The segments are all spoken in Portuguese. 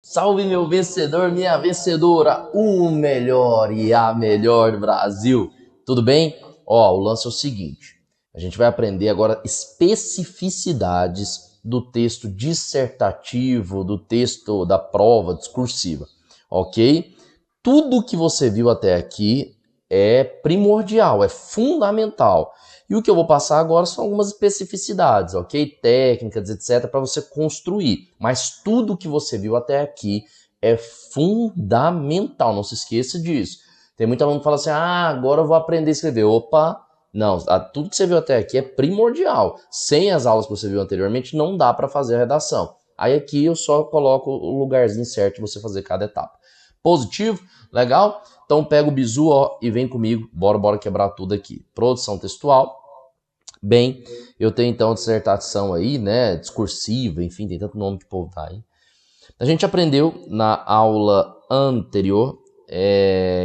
Salve meu vencedor, minha vencedora, o melhor e a melhor do Brasil. Tudo bem? Ó, o lance é o seguinte: a gente vai aprender agora especificidades do texto dissertativo, do texto da prova discursiva, ok? Tudo que você viu até aqui é primordial, é fundamental. E o que eu vou passar agora são algumas especificidades, ok? Técnicas, etc., para você construir. Mas tudo que você viu até aqui é fundamental, não se esqueça disso. Tem muito aluno que fala assim, agora eu vou aprender a escrever. Opa, não, tudo que você viu até aqui é primordial. Sem as aulas que você viu anteriormente, não dá para fazer a redação. Aí aqui eu só coloco o lugarzinho certo de você fazer cada etapa. Positivo? Legal? Então pega o bizu ó, e vem comigo. Bora quebrar tudo aqui. Produção textual. Bem, eu tenho então dissertação aí, né? Discursiva, enfim, tem tanto nome que o povo tá aí. A gente aprendeu na aula anterior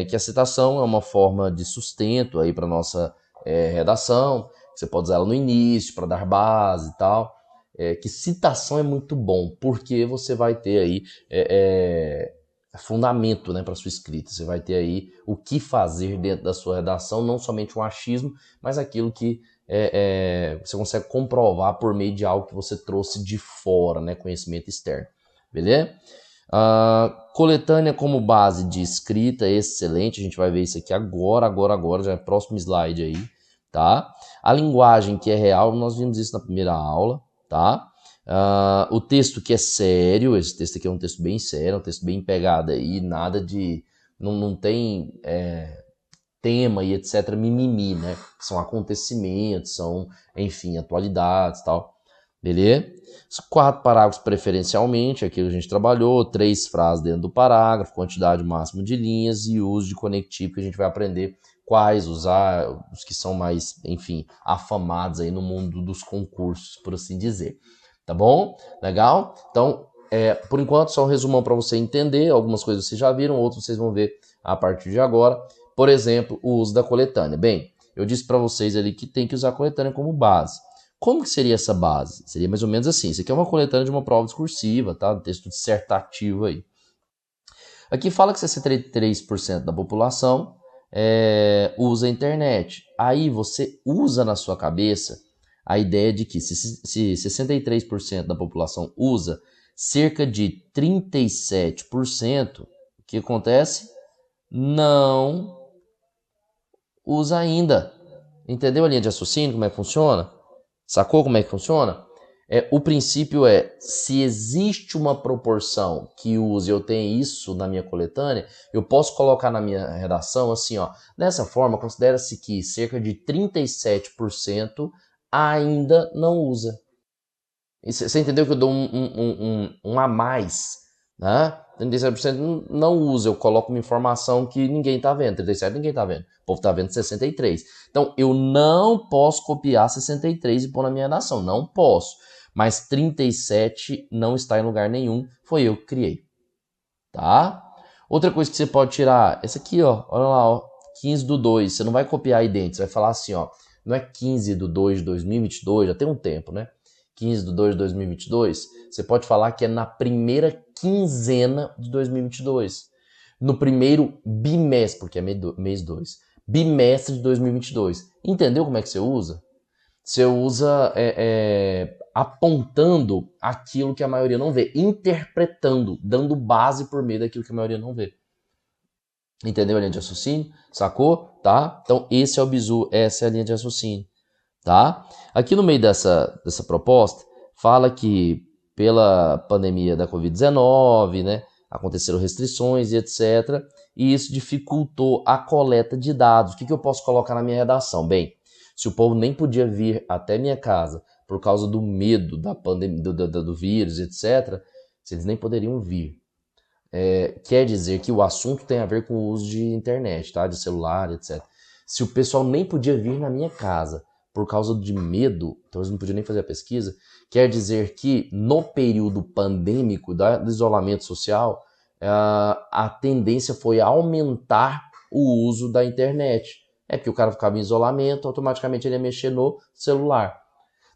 que a citação é uma forma de sustento aí para nossa redação. Você pode usar ela no início para dar base e tal. Que citação é muito bom, porque você vai ter aí fundamento, né, para sua escrita. Você vai ter aí o que fazer dentro da sua redação, não somente um achismo, mas aquilo que você consegue comprovar por meio de algo que você trouxe de fora, né, conhecimento externo. Beleza? Coletânea como base de escrita, excelente. A gente vai ver isso aqui agora, já é próximo slide aí, tá? A linguagem que é real, nós vimos isso na primeira aula, tá? O texto que é sério, esse texto aqui é um texto bem sério, um texto bem pegado aí, nada de... Não tem tema e etc, mimimi, né? São acontecimentos, são, enfim, atualidades e tal. Beleza? 4 parágrafos preferencialmente, aquilo que a gente trabalhou, 3 frases dentro do parágrafo, quantidade máxima de linhas e uso de conectivo, que a gente vai aprender quais usar, os que são mais, enfim, afamados aí no mundo dos concursos, por assim dizer. Tá bom? Legal? Então, por enquanto, só um resumão para você entender. Algumas coisas vocês já viram, outras vocês vão ver a partir de agora. Por exemplo, o uso da coletânea. Bem, eu disse para vocês ali que tem que usar a coletânea como base. Como que seria essa base? Seria mais ou menos assim. Isso aqui é uma coletânea de uma prova discursiva, tá? Um texto dissertativo aí. Aqui fala que 63% da população usa a internet. Aí você usa na sua cabeça a ideia de que se 63% da população usa, cerca de 37%, o que acontece? Não usa ainda. Entendeu a linha de raciocínio, como é que funciona? Sacou como é que funciona? O princípio se existe uma proporção que use, eu tenho isso na minha coletânea, eu posso colocar na minha redação assim, ó. Dessa forma, considera-se que cerca de 37% ainda não usa. Você entendeu que eu dou um a mais, né? 37% não usa, eu coloco uma informação que ninguém está vendo. 37% ninguém está vendo. O povo está vendo 63%. Então, eu não posso copiar 63% e pôr na minha redação. Não posso. Mas 37% não está em lugar nenhum. Foi eu que criei. Tá? Outra coisa que você pode tirar, essa aqui, ó. Olha lá, ó. 15/2. Você não vai copiar aí dentro. Você vai falar assim, ó. Não é 15/2 de 2022, já tem um tempo, né? 15/2 de 2022, você pode falar que é na primeira quinzena de 2022. No primeiro bimestre, porque é mês 2. Bimestre de 2022. Entendeu como é que você usa? Você usa apontando aquilo que a maioria não vê. Interpretando, dando base por meio daquilo que a maioria não vê. Entendeu a linha de raciocínio? Sacou? Tá? Então esse é o bizu, essa é a linha de raciocínio. Tá? Aqui no meio dessa proposta, fala que pela pandemia da Covid-19, né, aconteceram restrições e etc. E isso dificultou a coleta de dados. O que eu posso colocar na minha redação? Bem, se o povo nem podia vir até minha casa por causa do medo da pandemia, do vírus, etc., se eles nem poderiam vir. Quer dizer que o assunto tem a ver com o uso de internet, tá? De celular, etc. Se o pessoal nem podia vir na minha casa por causa de medo, então eles não podiam nem fazer a pesquisa, quer dizer que no período pandêmico do isolamento social, a tendência foi aumentar o uso da internet. É porque o cara ficava em isolamento, automaticamente ele ia mexer no celular.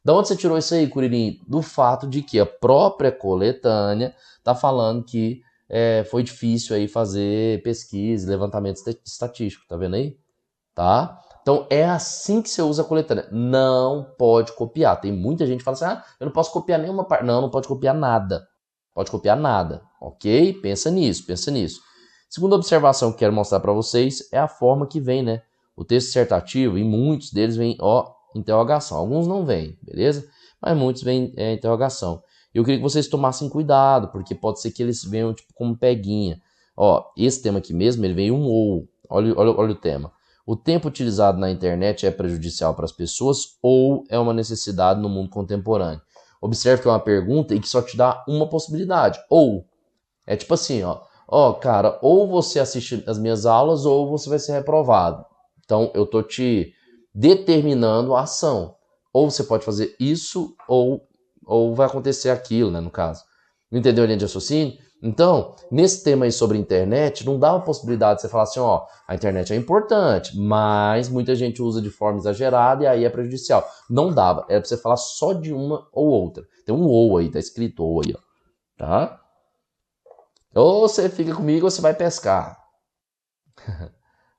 Da onde você tirou isso aí, Curirim? Do fato de que a própria coletânea está falando que foi difícil aí fazer pesquisa, levantamento estatístico, tá vendo aí? Tá? Então é assim que você usa a coletânea. Não pode copiar. Tem muita gente que fala assim: ah, eu não posso copiar nenhuma parte. Não, não pode copiar nada. Pode copiar nada, ok? Pensa nisso, pensa nisso. Segunda observação que quero mostrar para vocês é a forma que vem, né? O texto dissertativo, e muitos deles vêm, ó, interrogação. Alguns não vêm, beleza? Mas muitos vêm interrogação. Eu queria que vocês tomassem cuidado, porque pode ser que eles venham tipo como peguinha. Ó, esse tema aqui mesmo, ele vem um ou. Olha o tema. O tempo utilizado na internet é prejudicial para as pessoas ou é uma necessidade no mundo contemporâneo? Observe que é uma pergunta e que só te dá uma possibilidade. Ou, é tipo assim, ó, cara, ou você assiste as minhas aulas ou você vai ser reprovado. Então, eu tô te determinando a ação. Ou você pode fazer isso ou vai acontecer aquilo, né, no caso. Não entendeu a linha de raciocínio? Então, nesse tema aí sobre internet, não dá a possibilidade de você falar assim, ó, a internet é importante, mas muita gente usa de forma exagerada e aí é prejudicial. Não dava, era pra você falar só de uma ou outra. Tem um ou aí, tá escrito ou aí, ó, tá? Ou você fica comigo ou você vai pescar.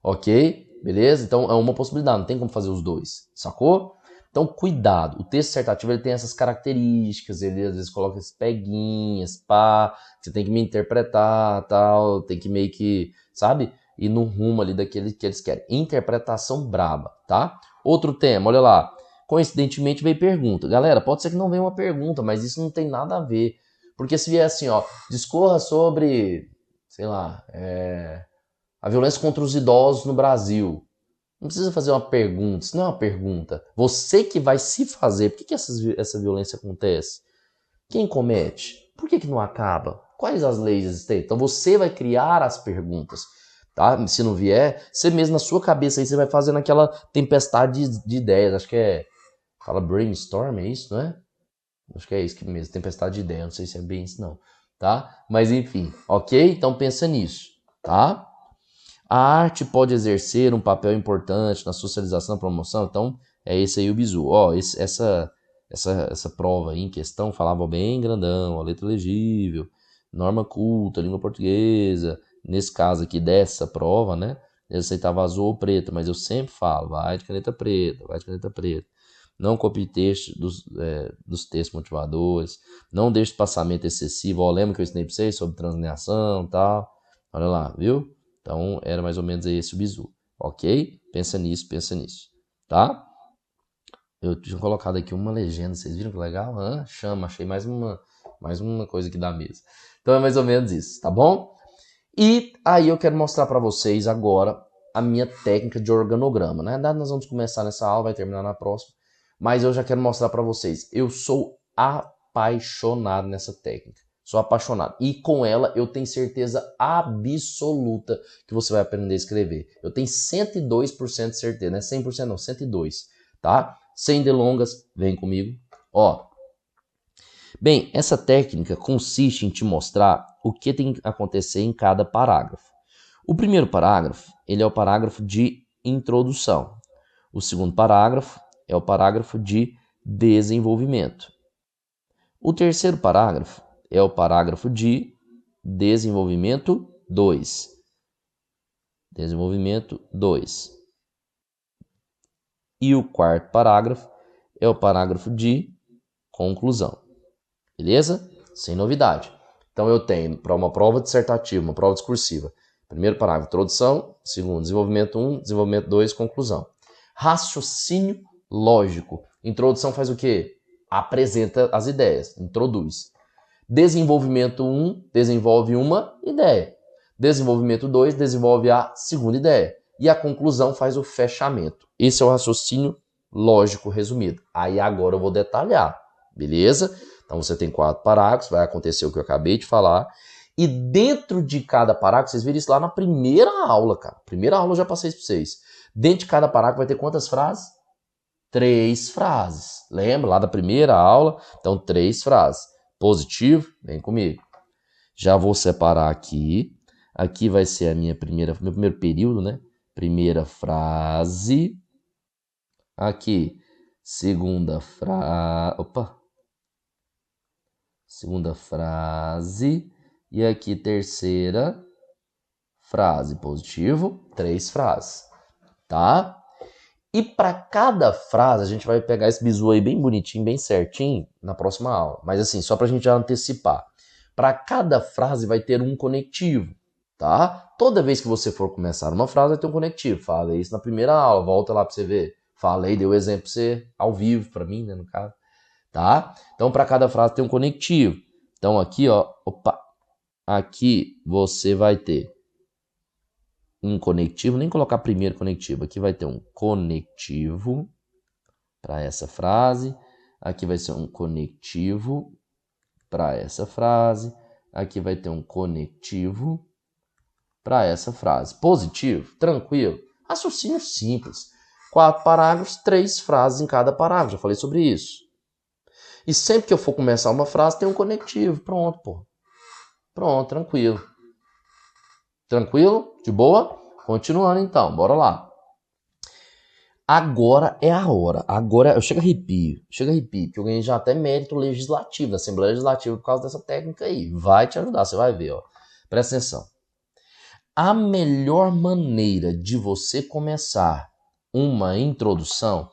Ok? Beleza? Então é uma possibilidade, não tem como fazer os dois, sacou? Então cuidado, o texto dissertativo ele tem essas características, ele às vezes coloca as peguinhas, pá, você tem que me interpretar, tal, tem que meio que, sabe? Ir no rumo ali daquele que eles querem. Interpretação braba, tá? Outro tema, olha lá. Coincidentemente veio pergunta. Galera, pode ser que não venha uma pergunta, mas isso não tem nada a ver. Porque se vier assim, ó, discorra sobre, sei lá, a violência contra os idosos no Brasil. Não precisa fazer uma pergunta, isso não é uma pergunta. Você que vai se fazer. Por que essa violência acontece? Quem comete? Por que não acaba? Quais as leis existentes? Então você vai criar as perguntas. Tá? Se não vier, você mesmo na sua cabeça aí você vai fazendo aquela tempestade de ideias. Acho que fala brainstorm, é isso, não é? Acho que é isso que mesmo, tempestade de ideias. Não sei se é bem isso não. Tá? Mas enfim, ok? Então pensa nisso. Tá? A arte pode exercer um papel importante na socialização e promoção, então é esse aí o bizu. Ó, essa prova aí em questão falava bem grandão, a letra legível, norma culta, língua portuguesa. Nesse caso aqui dessa prova, né? Eu aceitava azul ou preto, mas eu sempre falo, vai de caneta preta, vai de caneta preta. Não copie texto dos textos motivadores, não deixe espaçamento excessivo. Ó, lembra que eu ensinei pra vocês sobre translineação e tal? Olha lá, viu? Então, era mais ou menos esse o bizu, ok? Pensa nisso, tá? Eu tinha colocado aqui uma legenda, vocês viram que legal? Chama, achei mais uma coisa aqui da mesa. Então, é mais ou menos isso, tá bom? E aí eu quero mostrar para vocês agora a minha técnica de organograma. Na verdade, nós vamos começar nessa aula, vai terminar na próxima. Mas eu já quero mostrar para vocês. Eu sou apaixonado nessa técnica. Sou apaixonado. E com ela eu tenho certeza absoluta que você vai aprender a escrever. Eu tenho 102% de certeza, não é 100% não, 102%, tá? Sem delongas, vem comigo. Ó, bem, essa técnica consiste em te mostrar o que tem que acontecer em cada parágrafo. O primeiro parágrafo, ele é o parágrafo de introdução. O segundo parágrafo é o parágrafo de desenvolvimento. O terceiro parágrafo é o parágrafo de desenvolvimento 2. Desenvolvimento 2. E o quarto parágrafo é o parágrafo de conclusão. Beleza? Sem novidade. Então eu tenho para uma prova dissertativa, uma prova discursiva, primeiro parágrafo, introdução, segundo, desenvolvimento 1, desenvolvimento 2, conclusão. Raciocínio lógico. Introdução faz o quê? Apresenta as ideias, introduz. Desenvolvimento 1 desenvolve uma ideia. Desenvolvimento 2 desenvolve a segunda ideia. E a conclusão faz o fechamento. Esse é o raciocínio lógico resumido. Aí agora eu vou detalhar, beleza? Então você tem 4 parágrafos, vai acontecer o que eu acabei de falar. E dentro de cada parágrafo, vocês viram isso lá na primeira aula, cara. Primeira aula eu já passei isso para vocês. Dentro de cada parágrafo vai ter quantas frases? 3 frases. Lembra lá da primeira aula? Então 3 frases. Positivo, vem comigo. Já vou separar aqui. Aqui vai ser meu primeiro período, né? Primeira frase. Aqui, segunda frase. Segunda frase. E aqui, terceira frase. Positivo, 3 frases. Tá? E para cada frase, a gente vai pegar esse bizu aí bem bonitinho, bem certinho, na próxima aula. Mas assim, só para a gente já antecipar. Para cada frase vai ter um conectivo, tá? Toda vez que você for começar uma frase, vai ter um conectivo. Falei isso na primeira aula, volta lá para você ver. Falei, dei o exemplo para você ao vivo, para mim, né, no caso. Tá? Então, para cada frase tem um conectivo. Então, aqui, ó, opa, aqui você vai ter um conectivo, nem colocar primeiro conectivo, aqui vai ter um conectivo para essa frase, aqui vai ser um conectivo para essa frase, aqui vai ter um conectivo para essa frase. Positivo, tranquilo, raciocínio simples. 4 parágrafos, 3 frases em cada parágrafo, já falei sobre isso. E sempre que eu for começar uma frase, tem um conectivo, pronto, pô. Pronto, tranquilo. Tranquilo? De boa? Continuando então, bora lá. Agora é a hora. Agora eu chego a arrepio, porque eu ganhei já até mérito legislativo, da Assembleia Legislativa, por causa dessa técnica aí. Vai te ajudar, você vai ver, ó. Presta atenção. A melhor maneira de você começar uma introdução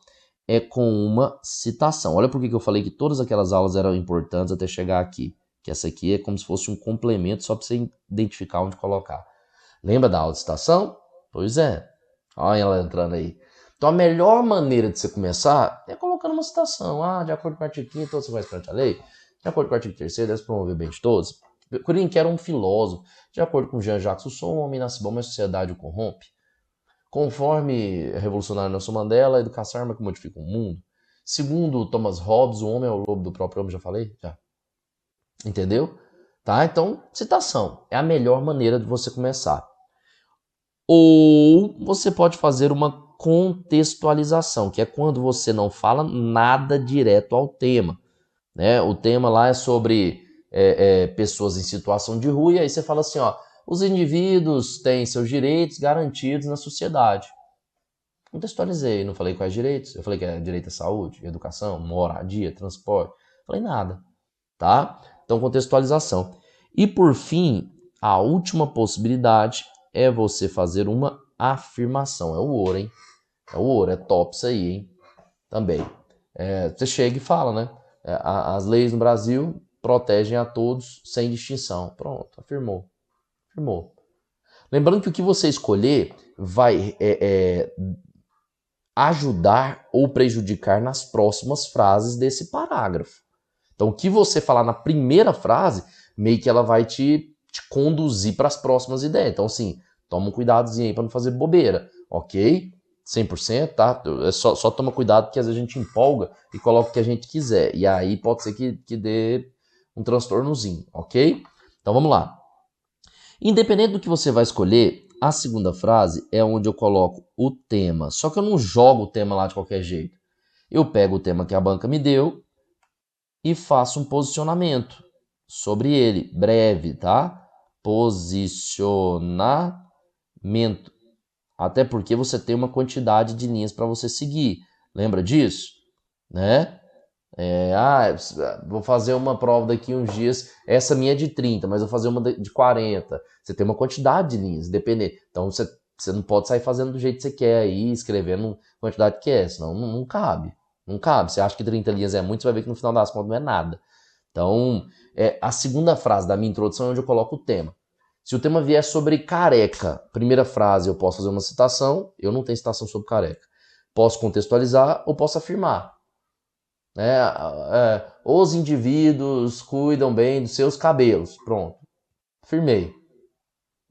é com uma citação. Olha por que eu falei que todas aquelas aulas eram importantes até chegar aqui. Que essa aqui é como se fosse um complemento só para você identificar onde colocar. Lembra da aula de citação? Pois é. Olha ela entrando aí. Então a melhor maneira de você começar é colocando uma citação. De acordo com o artigo 5º, você faz perante a lei. De acordo com o artigo 3º, deve promover o bem de todos. Corinne, que era um filósofo. De acordo com Jean-Jacques Rousseau, o homem nasce bom, mas a sociedade o corrompe. Conforme a revolucionária Nelson Mandela, a educação é a arma que modifica o mundo. Segundo Thomas Hobbes, o homem é o lobo do próprio homem, já falei? Já. Entendeu? Tá? Então, citação é a melhor maneira de você começar. Ou você pode fazer uma contextualização, que é quando você não fala nada direto ao tema. Né? O tema lá é sobre pessoas em situação de rua, e aí você fala assim, ó, os indivíduos têm seus direitos garantidos na sociedade. Contextualizei, não falei quais direitos. Eu falei que é direito à saúde, educação, moradia, transporte. Falei nada, tá? Então, contextualização. E, por fim, a última possibilidade é você fazer uma afirmação. É o ouro, hein? É o ouro, é top isso aí, hein? Também. Você chega e fala, né? As leis no Brasil protegem a todos sem distinção. Pronto, afirmou. Afirmou. Lembrando que o que você escolher vai ajudar ou prejudicar nas próximas frases desse parágrafo. Então, o que você falar na primeira frase, meio que ela vai te conduzir para as próximas ideias. Então, assim, toma um cuidadozinho aí para não fazer bobeira, ok? 100%, tá? Só toma cuidado porque às vezes a gente empolga e coloca o que a gente quiser. E aí pode ser que dê um transtornozinho, ok? Então, vamos lá. Independente do que você vai escolher, a segunda frase é onde eu coloco o tema. Só que eu não jogo o tema lá de qualquer jeito. Eu pego o tema que a banca me deu e faço um posicionamento sobre ele, breve, tá? Posicionamento. Até porque você tem uma quantidade de linhas para você seguir. Lembra disso? Né? Vou fazer uma prova daqui uns dias, essa minha é de 30, mas eu vou fazer uma de 40. Você tem uma quantidade de linhas, depender. Então você não pode sair fazendo do jeito que você quer aí, escrevendo a quantidade que é, senão não cabe. Não cabe. Você acha que 30 linhas é muito, você vai ver que no final das contas não é nada. Então, a segunda frase da minha introdução é onde eu coloco o tema. Se o tema vier sobre careca, primeira frase eu posso fazer uma citação, eu não tenho citação sobre careca. Posso contextualizar ou posso afirmar. Os indivíduos cuidam bem dos seus cabelos. Pronto. Afirmei.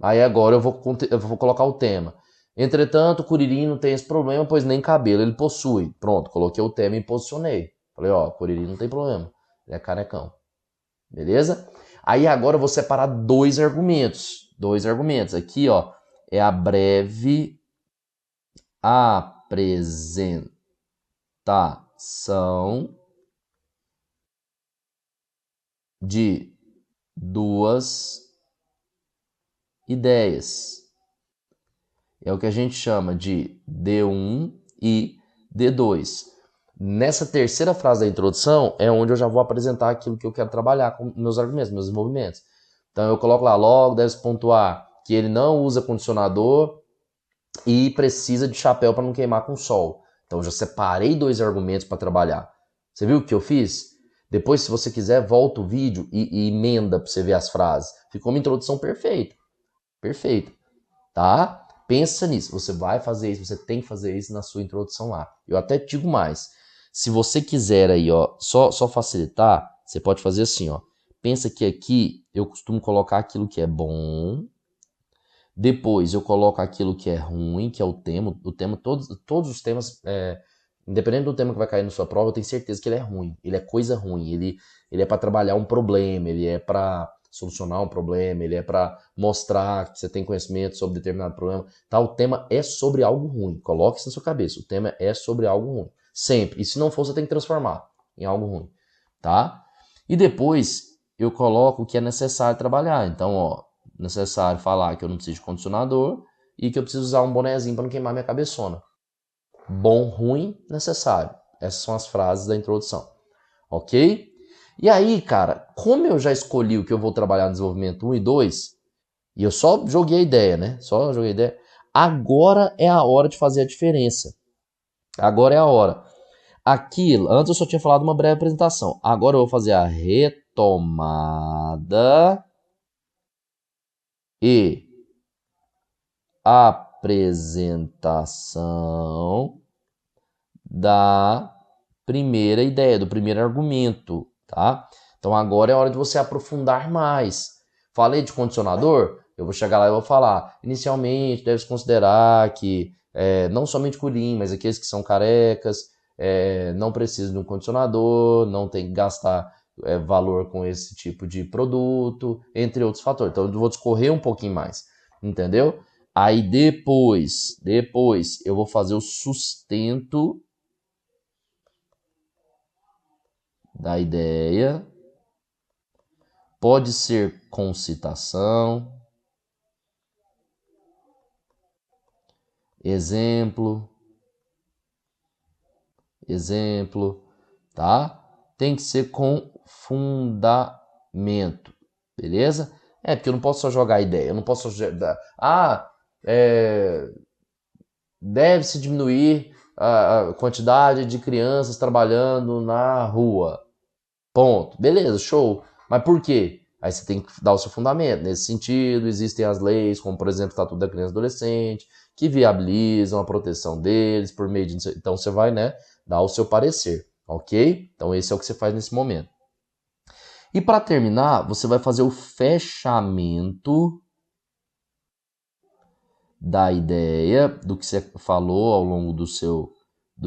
Aí agora eu vou colocar o tema. Entretanto, o Curirim não tem esse problema, pois nem cabelo ele possui. Pronto, coloquei o tema e posicionei. Falei, ó, Curirim não tem problema. Ele é carecão. Beleza? Aí agora eu vou separar dois argumentos. Aqui, ó, é a breve apresentação de duas ideias. É o que a gente chama de D1 e D2. Nessa terceira frase da introdução é onde eu já vou apresentar aquilo que eu quero trabalhar com meus argumentos, meus desenvolvimentos. Então eu coloco lá, logo deve-se pontuar que ele não usa condicionador e precisa de chapéu para não queimar com sol. Então eu já separei 2 argumentos para trabalhar. Você viu o que eu fiz? Depois, se você quiser, volta o vídeo e emenda para você ver as frases. Ficou uma introdução perfeita. Perfeita. Tá? Pensa nisso. Você vai fazer isso, você tem que fazer isso na sua introdução lá. Eu até te digo mais. Se você quiser aí, ó, só facilitar, você pode fazer assim, ó. Pensa que aqui eu costumo colocar aquilo que é bom. Depois eu coloco aquilo que é ruim, que é o tema. Todos os temas, independente do tema que vai cair na sua prova, eu tenho certeza que ele é ruim. Ele é coisa ruim. Ele é para trabalhar um problema, ele é para solucionar um problema, ele é para mostrar que você tem conhecimento sobre determinado problema. Tá? O tema é sobre algo ruim. Coloque isso na sua cabeça. O tema é sobre algo ruim. Sempre. E se não for, você tem que transformar em algo ruim. Tá? E depois eu coloco o que é necessário trabalhar. Então, ó, necessário falar que eu não preciso de condicionador e que eu preciso usar um bonezinho para não queimar minha cabeçona. Bom, ruim, necessário. Essas são as frases da introdução. Ok? E aí, cara, como eu já escolhi o que eu vou trabalhar no desenvolvimento 1 e 2, e eu só joguei a ideia, né? Só joguei a ideia. Agora é a hora de fazer a diferença. Agora é a hora. Aqui, antes eu só tinha falado uma breve apresentação. Agora eu vou fazer a retomada e apresentação da primeira ideia, do primeiro argumento, tá? Então agora é hora de você aprofundar mais. Falei de condicionador? Eu vou chegar lá e vou falar. Inicialmente, deve-se considerar que não somente curim, mas aqueles que são carecas, não precisam de um condicionador, não tem que gastar valor com esse tipo de produto, entre outros fatores. Então eu vou discorrer um pouquinho mais, entendeu? Aí depois eu vou fazer o sustento da ideia. Pode ser com citação, exemplo, tá? Tem que ser com fundamento, beleza? Porque eu não posso só jogar ideia, eu não posso só jogar... deve-se diminuir a quantidade de crianças trabalhando na rua. Ponto. Beleza, show. Mas por quê? Aí você tem que dar o seu fundamento. Nesse sentido, existem as leis, como por exemplo o Estatuto da Criança e Adolescente, que viabilizam a proteção deles por meio de... Então você vai, né, dar o seu parecer, ok? Então esse é o que você faz nesse momento. E para terminar, você vai fazer o fechamento da ideia, do que você falou ao longo do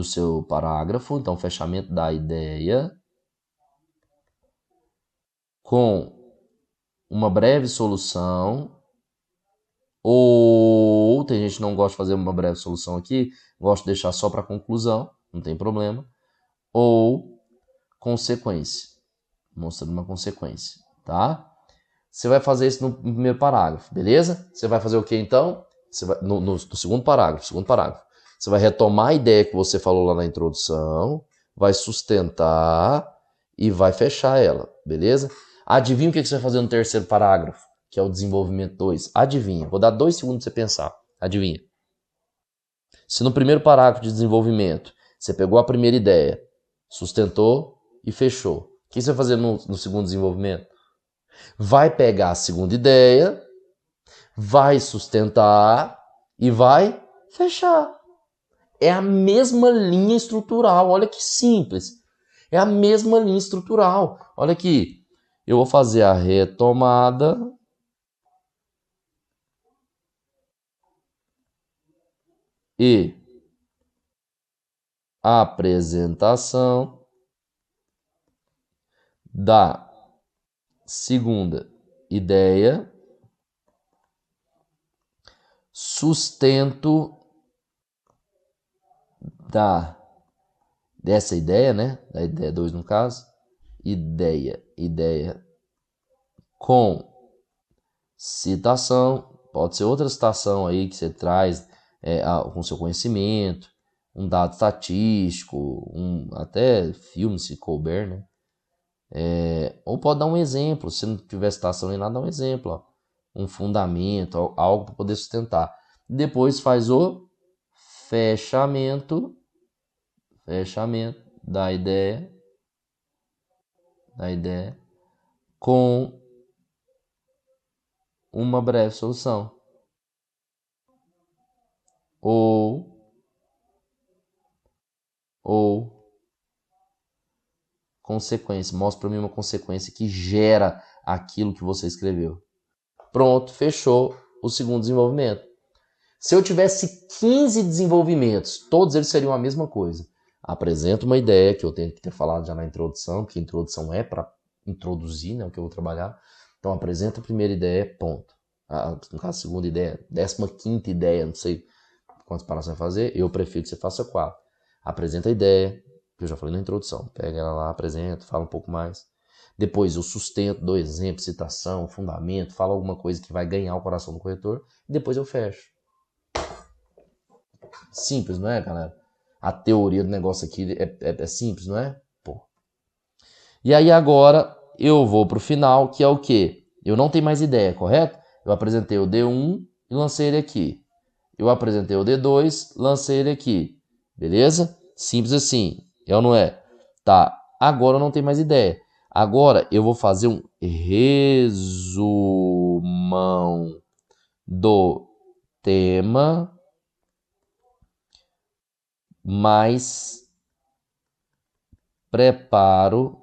seu parágrafo. Então, fechamento da ideia com uma breve solução, ou tem gente que não gosta de fazer uma breve solução aqui, gosta de deixar só para conclusão, não tem problema, ou consequência, mostrando uma consequência, tá? Você vai fazer isso no primeiro parágrafo, beleza? Você vai fazer o que então? Você vai, no segundo parágrafo, você vai retomar a ideia que você falou lá na introdução, vai sustentar e vai fechar ela, beleza? Adivinha o que você vai fazer no terceiro parágrafo, que é o desenvolvimento 2? Adivinha. Vou dar 2 segundos para você pensar. Adivinha. Se no primeiro parágrafo de desenvolvimento você pegou a primeira ideia, sustentou e fechou, o que você vai fazer no segundo desenvolvimento? Vai pegar a segunda ideia, vai sustentar e vai fechar. É a mesma linha estrutural. Olha que simples. É a mesma linha estrutural. Olha aqui. Eu vou fazer a retomada e apresentação da segunda ideia, sustento dessa ideia, né? Da ideia 2 no caso, ideia com citação, pode ser outra citação aí que você traz com seu conhecimento, um dado estatístico, até filme se couber, né? Ou pode dar um exemplo, se não tiver citação nem nada, dá um exemplo, ó. Um fundamento, algo para poder sustentar. Depois faz o fechamento da ideia com uma breve solução. Ou consequência. Mostra para mim uma consequência que gera aquilo que você escreveu. Pronto, fechou o segundo desenvolvimento. Se eu tivesse 15 desenvolvimentos, todos eles seriam a mesma coisa. Apresento uma ideia, que eu tenho que ter falado já na introdução, que a introdução é para introduzir, né, o que eu vou trabalhar. Então, apresento a primeira ideia, ponto. No caso, a segunda ideia, 15ª ideia, não sei quantas palavras você vai fazer, eu prefiro que você faça 4. Apresenta a ideia, que eu já falei na introdução. Pega ela lá, apresenta, fala um pouco mais. Depois eu sustento, dou exemplo, citação, fundamento, falo alguma coisa que vai ganhar o coração do corretor. E depois eu fecho. Simples, não é, galera? A teoria do negócio aqui é simples, não é? Pô. E aí agora eu vou pro final, que é o quê? Eu não tenho mais ideia, correto? Eu apresentei o D1 e lancei ele aqui. Eu apresentei o D2, lancei ele aqui. Beleza? Simples assim. É ou não é? Tá. Agora eu não tenho mais ideia. Agora eu vou fazer um resumão do tema mais preparo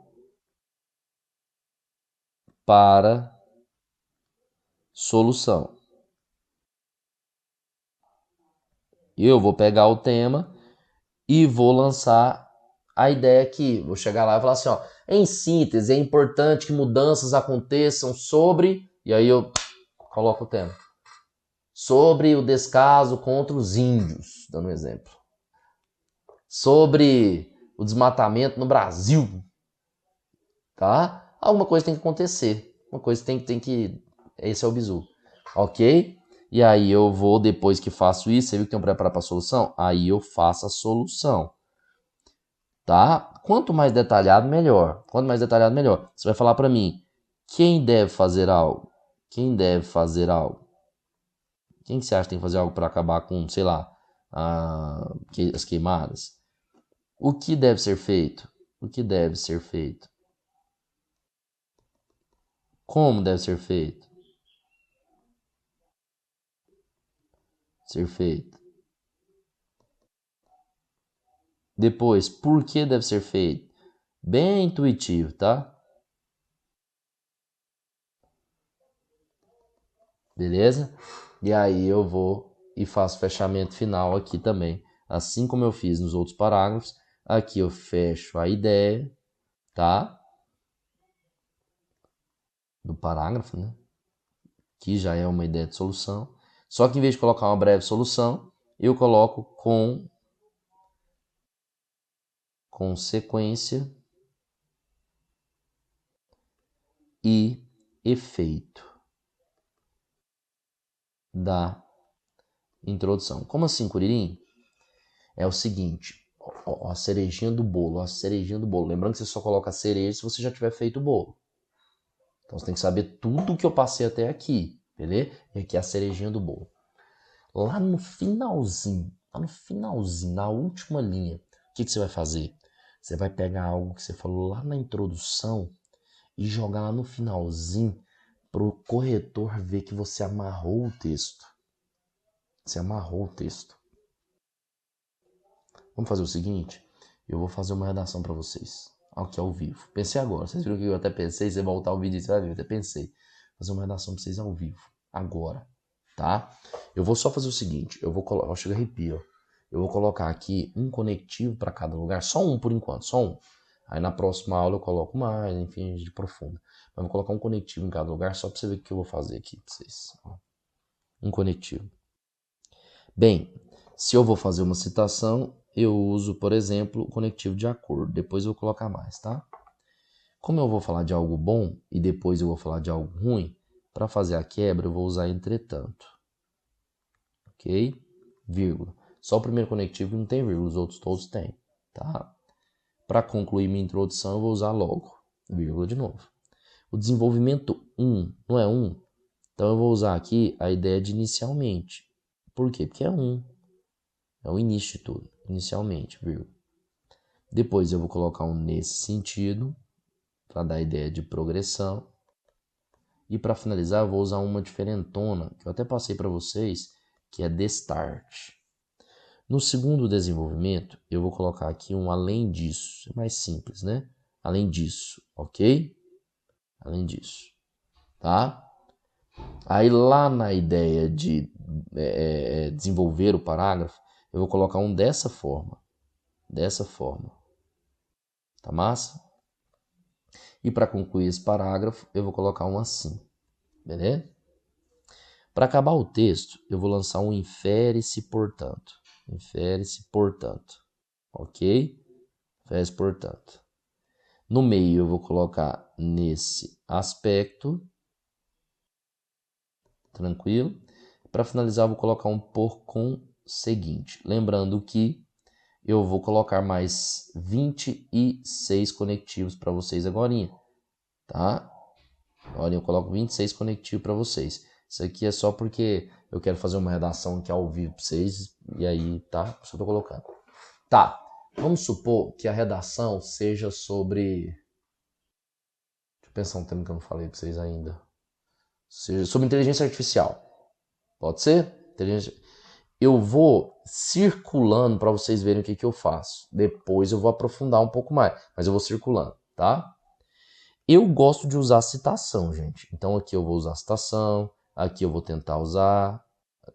para solução. Eu vou pegar o tema e vou lançar a ideia aqui. Vou chegar lá e falar assim, ó, em síntese, é importante que mudanças aconteçam sobre, e aí eu coloco o tema, sobre o descaso contra os índios, dando um exemplo. Sobre o desmatamento no Brasil, tá? Alguma coisa tem que acontecer. Uma coisa tem que... Esse é o bizu. Ok? E aí eu vou, depois que faço isso, você viu que tem um preparo para a solução? Aí eu faço a solução. Tá? Quanto mais detalhado, melhor. Quanto mais detalhado, melhor. Você vai falar para mim, quem deve fazer algo? Quem deve fazer algo? Quem que você acha que tem que fazer algo para acabar com, sei lá, as queimadas? O que deve ser feito? O que deve ser feito? Como deve ser feito? Ser feito. Depois, por que deve ser feito? Bem intuitivo, tá? Beleza? E aí eu vou e faço fechamento final aqui também. Assim como eu fiz nos outros parágrafos, aqui eu fecho a ideia, tá? Do parágrafo, né? Que já é uma ideia de solução. Só que em vez de colocar uma breve solução, eu coloco com consequência e efeito da introdução. Como assim, Curirim? É o seguinte, ó, a cerejinha do bolo, a cerejinha do bolo. Lembrando que você só coloca a cereja se você já tiver feito o bolo. Então você tem que saber tudo que eu passei até aqui, beleza? E aqui é a cerejinha do bolo. Lá no finalzinho, na última linha, o que você vai fazer? Você vai pegar algo que você falou lá na introdução e jogar lá no finalzinho para o corretor ver que você amarrou o texto. Você amarrou o texto. Vamos fazer o seguinte? Eu vou fazer uma redação para vocês. Aqui ao vivo. Pensei agora. Vocês viram que eu até pensei? Você voltar o vídeo e você vai ver. Eu até pensei. Fazer uma redação para vocês ao vivo. Agora. Tá? Eu vou só fazer o seguinte. Eu vou colocar... Ó, chega arrepio. Eu vou colocar aqui um conectivo para cada lugar. Só um por enquanto. Só um. Aí na próxima aula eu coloco mais. Enfim, a gente aprofunda. Mas eu vou colocar um conectivo em cada lugar. Só para você ver o que eu vou fazer aqui para vocês. Ó. Um conectivo. Bem, se eu vou fazer uma citação, eu uso, por exemplo, o conectivo de acordo. Depois eu vou colocar mais, tá? Como eu vou falar de algo bom e depois eu vou falar de algo ruim, para fazer a quebra eu vou usar entretanto. Ok? Vírgula. Só o primeiro conectivo não tem vírgula, os outros todos têm, tá? Para concluir minha introdução eu vou usar logo. vírgula de novo. O desenvolvimento 1 não é 1? Então eu vou usar aqui a ideia de inicialmente. Por quê? Porque é 1. É o início de tudo. Inicialmente, vírgula. Depois eu vou colocar um nesse sentido, para dar a ideia de progressão. E para finalizar, eu vou usar uma diferentona, que eu até passei para vocês, que é destart. No segundo desenvolvimento, eu vou colocar aqui um além disso. É mais simples, né? Além disso, ok? Além disso, tá? Aí lá na ideia de desenvolver o parágrafo, eu vou colocar um dessa forma. Dessa forma. Tá massa? E para concluir esse parágrafo, eu vou colocar um assim. Beleza? Para acabar o texto, eu vou lançar um infere-se, portanto. Infere-se, portanto. Ok? Infere-se, portanto. No meio, eu vou colocar nesse aspecto. Tranquilo? Para finalizar, eu vou colocar um por conseguinte. Lembrando que eu vou colocar mais 26 conectivos para vocês agora. Tá? Agora eu coloco 26 conectivos para vocês. Isso aqui é só porque eu quero fazer uma redação aqui ao vivo para vocês. E aí, tá? Por isso eu tô colocando. Tá. Vamos supor que a redação seja sobre... Deixa eu pensar um tema que eu não falei para vocês ainda. Seja sobre inteligência artificial. Pode ser? Eu vou circulando para vocês verem o que eu faço. Depois eu vou aprofundar um pouco mais. Mas eu vou circulando, tá? Eu gosto de usar citação, gente. Então aqui eu vou usar citação. Aqui eu vou tentar usar,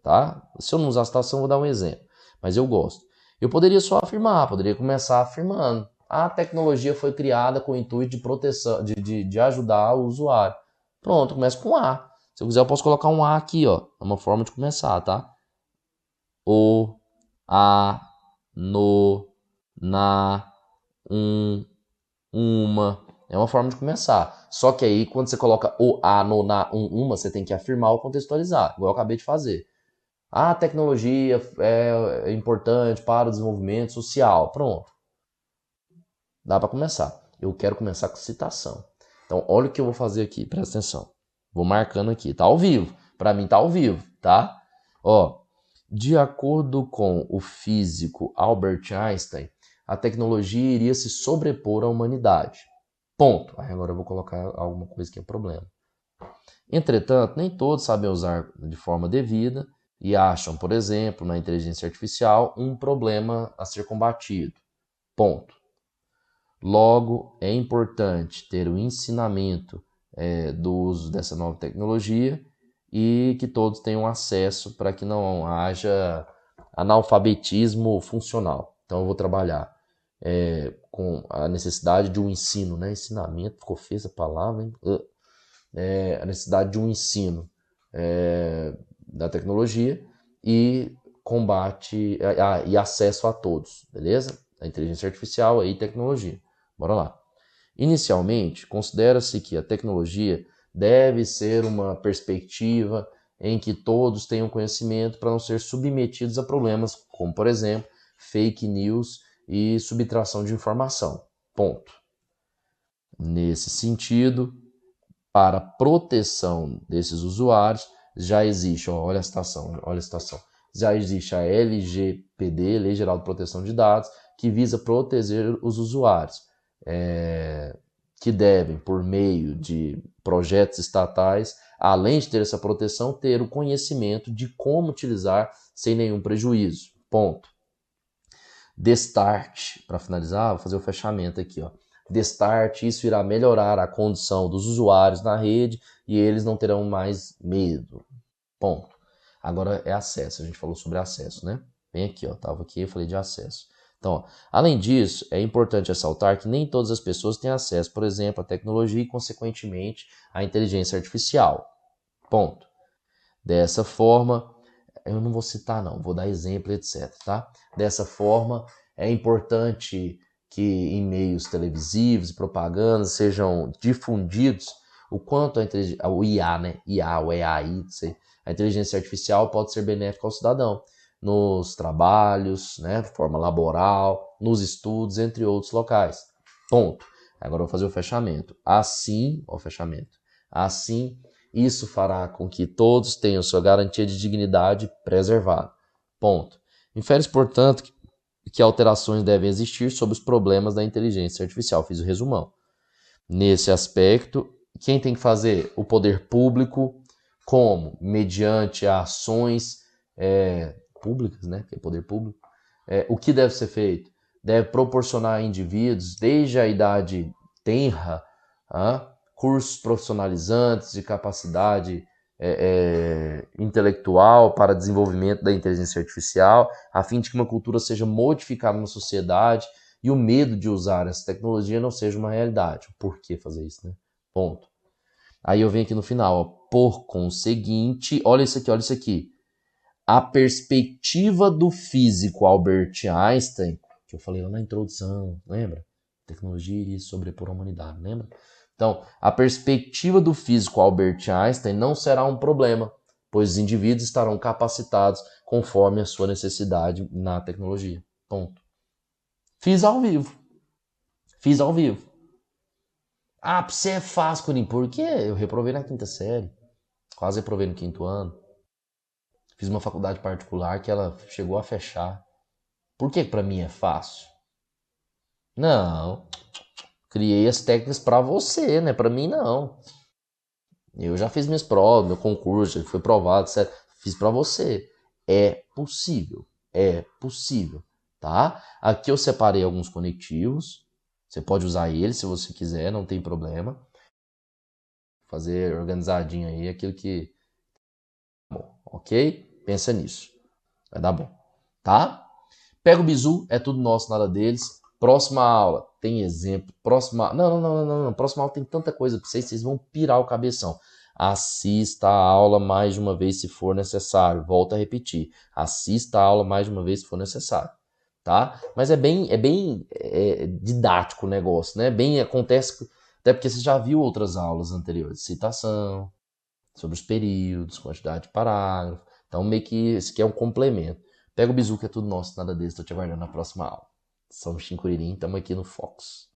tá? Se eu não usar citação, eu vou dar um exemplo. Mas eu gosto. Eu poderia só afirmar, poderia começar afirmando. A tecnologia foi criada com o intuito de proteção, de ajudar o usuário. Pronto, começa com A. Se eu quiser, eu posso colocar um A aqui, ó. É uma forma de começar, tá? O, a, no, na, uma. É uma forma de começar. Só que aí, quando você coloca o, a, no, na, uma, você tem que afirmar ou contextualizar, igual eu acabei de fazer. A tecnologia é importante para o desenvolvimento social. Pronto. Dá para começar. Eu quero começar com citação. Então, olha o que eu vou fazer aqui, presta atenção. Vou marcando aqui, tá ao vivo. Para mim tá ao vivo, tá? Ó, de acordo com o físico Albert Einstein, a tecnologia iria se sobrepor à humanidade. Ponto. Aí agora eu vou colocar alguma coisa que é problema. Entretanto, nem todos sabem usar de forma devida e acham, por exemplo, na inteligência artificial, um problema a ser combatido. Ponto. Logo, é importante ter o ensinamento do uso dessa nova tecnologia e que todos tenham acesso para que não haja analfabetismo funcional. Então, eu vou trabalhar com a necessidade de um ensino, né? Ensinamento, ficou feia essa palavra, hein? A necessidade de um ensino da tecnologia e combate e acesso a todos, beleza? A inteligência artificial e tecnologia. Bora lá. Inicialmente, considera-se que a tecnologia deve ser uma perspectiva em que todos tenham conhecimento para não ser submetidos a problemas como, por exemplo, fake news e subtração de informação. Ponto. Nesse sentido, para a proteção desses usuários, já existe, olha a citação, já existe a LGPD, Lei Geral de Proteção de Dados, que visa proteger os usuários, que devem, por meio de projetos estatais, além de ter essa proteção, ter o conhecimento de como utilizar sem nenhum prejuízo. Ponto. Destart, para finalizar, vou fazer o fechamento aqui, ó. Destart, isso irá melhorar a condição dos usuários na rede e eles não terão mais medo. Ponto. Agora é acesso, a gente falou sobre acesso, né? Bem aqui, ó, tava aqui, eu falei de acesso. Então, ó, além disso, é importante ressaltar que nem todas as pessoas têm acesso, por exemplo, à tecnologia e, consequentemente, à inteligência artificial. Ponto. Dessa forma, eu não vou citar não, vou dar exemplo, etc, tá? Dessa forma, é importante que em meios televisivos e propagandas sejam difundidos o quanto o IA, né? IA, o EAI, a inteligência artificial pode ser benéfica ao cidadão nos trabalhos, né? De forma laboral, nos estudos, entre outros locais. Ponto. Agora eu vou fazer o fechamento. Assim, ó, o fechamento. Assim, isso fará com que todos tenham sua garantia de dignidade preservada. Ponto. Infere-se, portanto, que alterações devem existir sobre os problemas da inteligência artificial. Fiz o resumão. Nesse aspecto, quem tem que fazer? O poder público. Como? Mediante ações públicas, né? Que é poder público. O que deve ser feito? Deve proporcionar a indivíduos, desde a idade tenra, cursos profissionalizantes de capacidade intelectual para desenvolvimento da inteligência artificial, a fim de que uma cultura seja modificada na sociedade e o medo de usar essa tecnologia não seja uma realidade. Por que fazer isso, né? Ponto. Aí eu venho aqui no final, ó. Por conseguinte, olha isso aqui, olha isso aqui. A perspectiva do físico Albert Einstein, que eu falei lá na introdução, lembra? Tecnologia iria sobrepor a humanidade, lembra? Então, a perspectiva do físico Albert Einstein não será um problema, pois os indivíduos estarão capacitados conforme a sua necessidade na tecnologia. Ponto. Fiz ao vivo. Fiz ao vivo. Ah, pra você é fácil, Corim. Por quê? Eu reprovei na quinta série. Quase reprovei no quinto ano. Fiz uma faculdade particular que ela chegou a fechar. Por que pra mim é fácil? Não. Criei as técnicas pra você, né? Pra mim não. Eu já fiz minhas provas, meu concurso, já foi provado, etc. Fiz pra você. É possível. É possível, tá? Aqui eu separei alguns conectivos. Você pode usar eles se você quiser, não tem problema. Fazer organizadinho aí aquilo que... Bom, ok? Pensa nisso. Vai dar bom, tá? Pega o bizu, é tudo nosso, nada deles. Próxima aula tem exemplo. Próxima... Não. Próxima aula tem tanta coisa pra vocês vão pirar o cabeção. Assista a aula mais de uma vez se for necessário. Volto a repetir. Assista a aula mais de uma vez se for necessário. Tá? Mas é bem didático o negócio, né? Bem, acontece... Até porque você já viu outras aulas anteriores. Citação, sobre os períodos, quantidade de parágrafo. Então, meio que esse aqui é um complemento. Pega o bizu que é tudo nosso, nada deles. Estou te aguardando na próxima aula. Somos Chincuririm, estamos aqui no Fox.